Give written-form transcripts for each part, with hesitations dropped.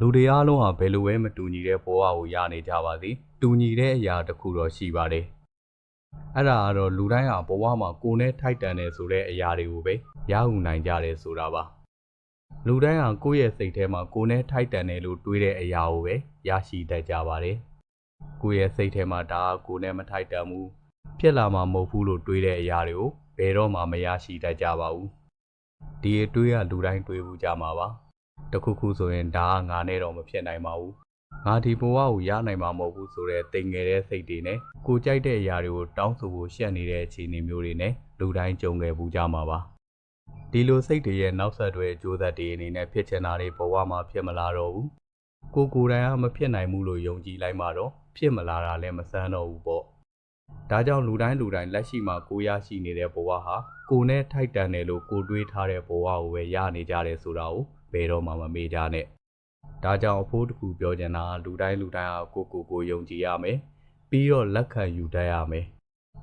လူတွေအားလုံးဟာဘယ်လိုပဲမတူညီတဲ့ဘဝကိုရနေကြပါသည်တူညီတဲ့အရာတစ်ခုတော့ရှိပါတယ်အဲ့ဒါကတော့လူတိုင်းဟာဘဝမှာကိုယ်နဲ့ထိုက်တန်တယ်ဆိုတဲ့အရာတွေကိုပဲရယူနိုင်ကြတယ်ဆိုတာပါလူတိုင်းဟာကိုယ့်ရဲ့စိတ်ထဲမှာကိုယ်နဲ့ထိုက်တန်တယ်လို့တွေးတဲ့အရာကိုပဲရရှိတတ်ကြပါတယ်ကိုယ့်ရဲ့စိတ်ထဲမှာဒါကကိုယ်နဲ့မထိုက်တန်ဘူးဖြစ်လာမှာမဟုတ်ဘူးလို့တွေးတဲ့အရာတွေကိုဘယ်တော့မှမရရှိတတ်ကြပါဘူးဒီအတွေးကလူတိုင်းတွေးဘူးကြမှာပါတခုခုဆိုရင်ဒါကငါနဲ့တော့မဖြစ်နိုင်ပါဘူးငါဒီဘဝကိုရနိုင်မှာမဟုတ်ဘူးဆိုတဲ့တိမ်ငယ်တဲ့စိတ်တွေနဲ့ကိုကြိုက်တဲ့အရာတွေကိုတောင်းဆိုဖို့ရှက်နေတဲ့အခြေအနေမျိုးတွေနဲ့လူတိုင်းကြုံခဲ့ဘူးကြမှာပါဒီလိုစိတ်တွေရဲ့နောက်ဆက်တွဲအကျိုးဆက်တွေအနေနဲ့ဖြစ်ချင်တာတွေဘဝမှာဖြစ်မလာတော့ဘူးကိုယ်တိုင်ကမဖြစ်နိုင်ဘူးလို့ယုံကြည်လိုက်မှတော့ဖြစ်မလာတာလည်းမဆန်းတော့ဘူးပေါ့ဒါကြောင့်လူတိုင်းလက်ရှိမှာကိုရရှိနေတဲ့ဘဝဟာကိုနဲ့ထိုက်တန်တယ်လို့ကိုတွေးထားတဲ့ဘဝကိုပဲရနေကြတယ်ဆိုတာကိုဘယ်တော့မှမမေ့ကြနဲ့ဒါကြောင့်အဖိုးတခုပြောချင်တာလူတိုင်းဟာကိုယုံကြည်ရမယ်ပြီးတော့လက်ခံယူတတ်ရမယ်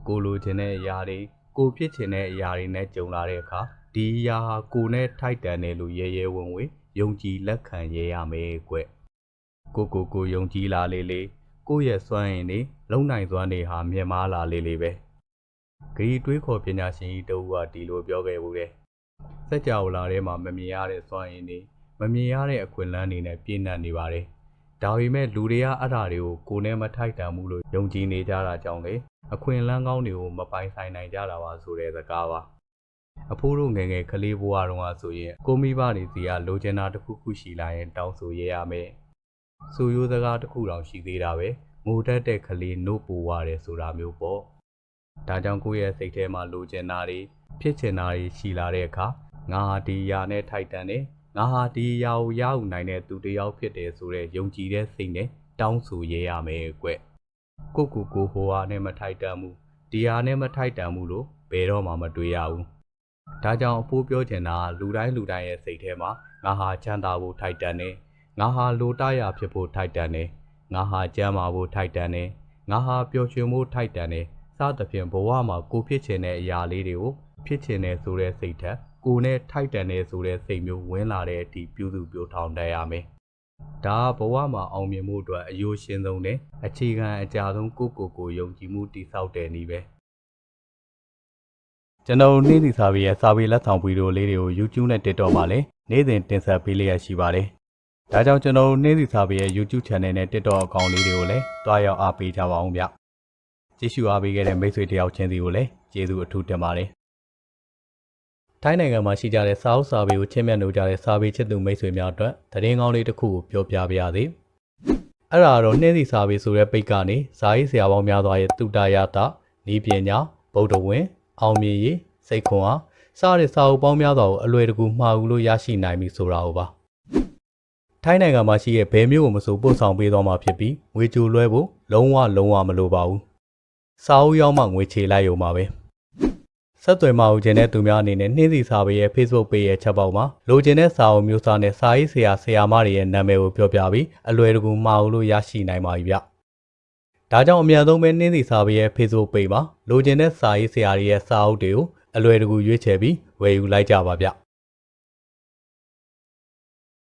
ကိုလိုချင်တဲ့အရာတွေကိုဖြစ်ချင်တဲ့အရာတွေနဲ့ကြုံလာတဲ့အခါဒီအရာဟာကိုနဲ့ထိုက်တန်တယ်လို့ရဲဝံ့ယုံကြည်လက်ခံရရမယ်ကွကိုယုံကြည်လာလေကိုယ့်ရဲ့စွမ်းရည်တွေလုံနိုင်စွမ်းတွေဟာမြင့်မားလာလေပဲဂရီတွေးခေါ်ပညာရှင်ကြီးတဦးကဒီလိုပြောခဲ့ဘူးတဲ့စัจ java လာထဲမှာမမြင်ရတဲ့စွမ်းရည်တွေမမြင်ရတဲ့အခွင့်အလမ်းတွေနဲ့ပြည့်နှက်နေပါတယ်ဒါပေမဲ့လူတွေကအဲ့ဒါတွေကိုကိုယ်နဲ့မထိုက်တန်ဘူးလို့ယုံကြည်နေကြတာကြောင့်လေအခွင့်အလမ်းကောင်းတွေကိုမပိုင်ဆိုင်နိုင်ကြတာပါဆိုတဲ့စကားပါအဖိုးတို့ငယ်ကလေးဘဝတုန်းကဆိုရင်ကိုမိဘတွေစီကလိုချင်တာတစ်ခုခုရှိလာရင်တောင်းဆိုရရမယ်ဆိုရိုးစကားတစ်ခုတောင်ရှိသေးတာပဲငိုတတ်တဲ့ကလေးနို့ပူရတယ်ဆိုတာမျိုးပေါ့ဒါကြောင့်ကိုယ့်ရဲ့စိတ်ထဲမှာလိုချင်တာတွေဖြစ်ချင်တာတွေရှိလာတဲ့အခါငါဟာဒီအရာနဲ့ထိုက်တန်တယ်ငါဟာဒီအရာကိုရယူနိုင်တဲ့သူတစ်ယောက်ဖြစ်တယ်ဆိုတဲ့ယုံကြည်တဲ့စိတ်နဲ့တောင်းဆိုရရမယ်ကွကိုဟိုဟာနဲ့မထိုက်တန်ဘူးဒီဟာနဲ့မထိုက်တန်ဘူးလို့ဘယ်တော့မှမတွေးရဘူးဒါကြောင့်အဖိုးပြောချင်တာလူတိုင်းရဲ့စိတ်ထဲမှာငါဟာချမ်းသာဖို့ထိုက်တန်တယ်ငါဟာလိုတရဖြစ်ဖို့ထိုက်တန်တယ်ငါဟာကျမ်းမာဖို့ထိုက်တန်တယ်ငါဟာပျော်ရွှင်ဖို့ထိုက်တန်တယ်စသဖြင့်ဘဝမှာကိုဖြစ်ချင်တဲ့အရာလေးတွေကိုဖြစ်ချင်တယ်ဆိုတဲ့စိတ်ထက်ကိုနဲ့ထိုက်တန်တယ်ဆိုတဲ့စိတ်မျိုးဝင်လာတဲ့အထိပြုစုပြောထောင်တတ်ရမယ်ဒါကဘဝမှာအောင်မြင်မှုအတွက်အယိုးရှင်းဆုံးနဲ့အခြေခံအကြဆုံးကိုယုံကြည်မှုတည်ဆောက်တဲ့နည်းပဲကျွန်တော်နေ့စီစာပေရဲ့စာပေလက်ဆောင်ဗီဒီယိုလေးတွေကို YouTube နဲ့ TikTok မှာလည်းနေ့စဉ်တင်ဆက်ပေးလျက်ရှိပါတယ်ဒါကြောင့်ကျွန်တော်နေ့စီစာပေရဲ့ YouTube Channel နဲ့ TikTok အကောင့်လေးတွေကိုလည်းတွားရောက်အားပေးကြပါအောင်ဗျကြည့်ရှုအားပေးခဲ့တဲ့မိတ်ဆွေတယောက်ချင်းစီကိုလည်းကျေးဇူးအထူးတင်ပါတယ်ထိုင်းနိုင်ငံမှာရှိကြတဲ့စာအုပ်စာပေကိုချစ်မြတ်နိုးကြတဲ့စာပေချစ်သူမိတ်ဆွေများအတွက်သတင်းကောင်းလေးတစ်ခုကိုပြောပြပါရစေအဲ့ဒါတော့နှင်းစီစာပေဆိုတဲ့ပိတ်ကနေဇာရေးဆရာပေါင်းများစွာရဲ့တုတရတဤပညာဗုဒ္ဓဝင်အောင်မြင်ရေးစိတ်ခွန်အားစတဲ့စာအုပ်ပေါင်းများစွာကိုအလွယ်တကူမှားဘူးလို့ရရှိနိုင်ပြီဆိုတာကိုပါထိုင်းနိုင်ငံမှာရှိတဲ့ဘယ်မျိုးကိုမဆိုပို့ဆောင်ပေးသွားမှာဖြစ်ပြီးငွေကြိုလွှဲဖို့လုံးဝမလိုပါဘူးစာအုပ်ရောက်မှငွေချေလိုက်ရုံပါပဲဆက်သွယ်မအောင်ခြင်းတဲ့သူများအနေနဲ့နှင်းစီစာပေရဲ့ Facebook page ရဲ့ချက်ပေါက်မှာလိုချင်တဲ့စာအုပ်မျိုးစားနဲ့စာရေးဆရာမတွေရဲ့နာမည်ကိုပြောပြပြီးအလွယ်တကူမှားလို့ရရှိနိုင်ပါပြီဗျဒါကြောင့်အများဆုံးပဲနှင်းစီစာပေရဲ့ Facebook page မှာလိုချင်တဲ့စာရေးဆရာတွေရဲ့စာအုပ်တွေကိုအလွယ်တကူရွေးချယ်ပြီးဝယ်ယူလိုက်ကြပါဗျ